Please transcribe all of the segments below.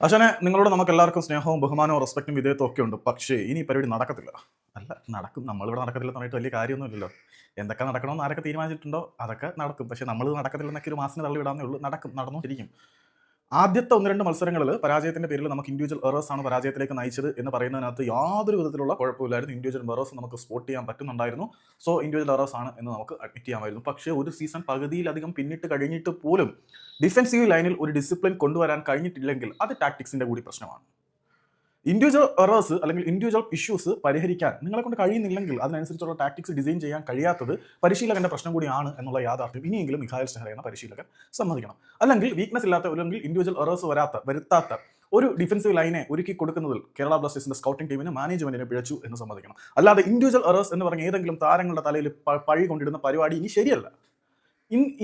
അശനെ നിങ്ങളോട് നമുക്ക് എല്ലാവർക്കും സ്നേഹവും ബഹുമാനവും റെസ്പെക്റ്റും വിധേയത്വം ഒക്കെ ഉണ്ട്. പക്ഷേ ഇനി ഈ പരിപാടി നടക്കത്തില്ല. അല്ല നടക്കും, നമ്മളിവിടെ നടക്കത്തില്ല എന്ന് പറഞ്ഞിട്ട് വലിയ കാര്യമൊന്നുമില്ലല്ലോ. എന്തൊക്കെ നടക്കണമെന്ന് ആരൊക്കെ തീരുമാനിച്ചിട്ടുണ്ടോ അതൊക്കെ നടക്കും. പക്ഷേ നമ്മൾ നടക്കത്തില്ല എന്നൊക്കെ ഒരു മാസിന് തള്ളി വിടാന്നേ ഉള്ളൂ. നടക്കും, നടന്നുകൊണ്ടിരിക്കും. ആദ്യത്തെ 1-2 മത്സരങ്ങളിൽ പരാജയത്തിന്റെ പേരിൽ നമുക്ക് ഇൻഡിവിജ്വൽ എറേഴ്സ് ആണ് പരാജയത്തിലേക്ക് നയിച്ചത് എന്ന് പറയുന്നതിനകത്ത് യാതൊരു വിധത്തിലുള്ള കുഴപ്പമില്ലായിരുന്നു. ഇൻഡിവിജ്വൽ എറേഴ്സ് നമുക്ക് സ്പോട്ട് ചെയ്യാൻ പറ്റുന്നുണ്ടായിരുന്നു. സോ ഇൻഡിവിജ്വൽ എറേഴ്സ് ആണ് എന്ന് നമുക്ക് അഡ്മിറ്റ് ചെയ്യാമായിരുന്നു. പക്ഷേ ഒരു സീസൺ പകുതിയിലധികം പിന്നിട്ട് കഴിഞ്ഞിട്ട് പോലും ഡിഫൻസീവ് ലൈനിൽ ഒരു ഡിസിപ്ലിൻ കൊണ്ടുവരാൻ കഴിഞ്ഞിട്ടില്ലെങ്കിൽ അത് ടാക്ടിക്സിന്റെ കൂടി പ്രശ്നമാണ്. ഇൻഡിവിജ്വൽ എറേഴ്സ് അല്ലെങ്കിൽ ഇൻഡിവിജ്വൽ ഇഷ്യൂസ് പരിഹരിക്കാൻ നിങ്ങളെ കൊണ്ട് കഴിയുന്നില്ലെങ്കിൽ അതിനനുസരിച്ചുള്ള ടാക്ടിക്സ് ഡിസൈൻ ചെയ്യാൻ കഴിയാത്തത് പരിശീലകന്റെ പ്രശ്നം കൂടിയാണ് എന്നുള്ള യാഥാർത്ഥ്യം ഇനിയെങ്കിലും മിഖായൽ സ്റ്റെഹ്റ എന്ന പരിശീലകൻ സമ്മതിക്കണം. അല്ലെങ്കിൽ വീക്ക്നസ് ഇല്ലാത്ത അല്ലെങ്കിൽ ഇൻഡിവിജ്വൽ എറേഴ്സ് വരുത്താത്ത ഒരു ഡിഫൻസീവ് ലൈനെ ഒരുക്കി കൊടുക്കുന്നതിൽ കേരള ബ്ലാസ്റ്റേഴ്സിന്റെ സ്കൗട്ടിംഗ് ടീമിന് മാനേജ്മെന്റിനെ പിഴച്ചു എന്ന് സമ്മതിക്കണം. അല്ലാതെ ഇൻഡിവിജ്വൽ എറേഴ്സ് എന്ന് പറഞ്ഞ ഏതെങ്കിലും താരങ്ങളുടെ തലയിൽ പഴി കൊണ്ടിടുന്ന പരിപാടി ഇനി ശരിയല്ല.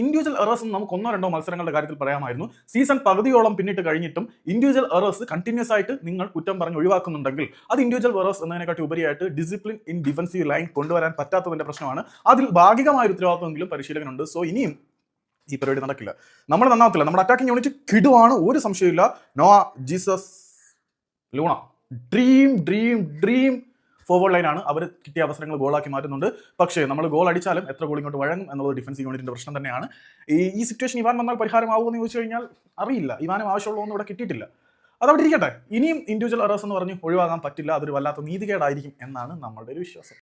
ഇൻഡിവിജ്വൽ എറേഴ്സ് നമുക്ക് 1-2 മത്സരങ്ങളുടെ കാര്യത്തിൽ പറയാമായിരുന്നു. സീസൺ പകുതിയോളം പിന്നിട്ട് കഴിഞ്ഞിട്ടും ഇൻഡിവിജ്വൽ എറേഴ്സ് കണ്ടിന്യൂസ് ആയിട്ട് നിങ്ങൾ കുറ്റം പറഞ്ഞ് ഒഴിവാക്കുന്നുണ്ടെങ്കിൽ അത് ഇൻഡിവിജ്വൽ എറേഴ്സ് എന്നതിനെക്കാട്ടി ഉപരിയായിട്ട് ഡിസിപ്ലിൻ ഇൻ ഡിഫൻസീവ് ലൈൻ കൊണ്ടുവരാൻ പറ്റാത്തതിന്റെ പ്രശ്നമാണ്. അതിൽ ഭാഗികമായ ഉത്തരവാദിത്വമെങ്കിലും പരിശീലകനുണ്ട്. സോ ഇനിയും ഈ പരിപാടി നടക്കില്ല. നമ്മൾ നന്നാവത്തില്ല. നമ്മുടെ അറ്റാക്കിംഗ് യൂണിറ്റ് കിടുവാണ്, ഒരു സംശയമില്ല. Nova, Jesus, Luna dream dream dream forward ലൈനാണ്. അവർ കിട്ടിയ അവസരങ്ങൾ ഗോളാക്കി മാറ്റുന്നുണ്ട്. പക്ഷേ നമ്മൾ ഗോൾ അടിച്ചാലും എത്ര ഗോൾ ഇങ്ങോട്ട് വഴങ്ങും എന്നുള്ളത് ഡിഫൻസീവ് യൂണിറ്റിന്റെ പ്രശ്നം തന്നെയാണ്. ഈ സിറ്റുവേഷൻ ഇവാൻ വന്നാൽ പരിഹാരമാകുമെന്ന് ചോദിച്ചു കഴിഞ്ഞാൽ അറിയില്ല. ഇവാനും ആവശ്യമുള്ളതൊന്നും ഇവിടെ കിട്ടിയിട്ടില്ല. അതവിടെ ഇരിക്കട്ടെ. ഇനിയും ഇൻഡിവിജ്വൽ എറേഴ്സ് എന്ന് പറഞ്ഞ് ഒഴിവാകാൻ പറ്റില്ല. അതൊരു വല്ലാത്ത നീതികേടായിരിക്കും എന്നാണ് നമ്മളുടെ ഒരു വിശ്വാസം.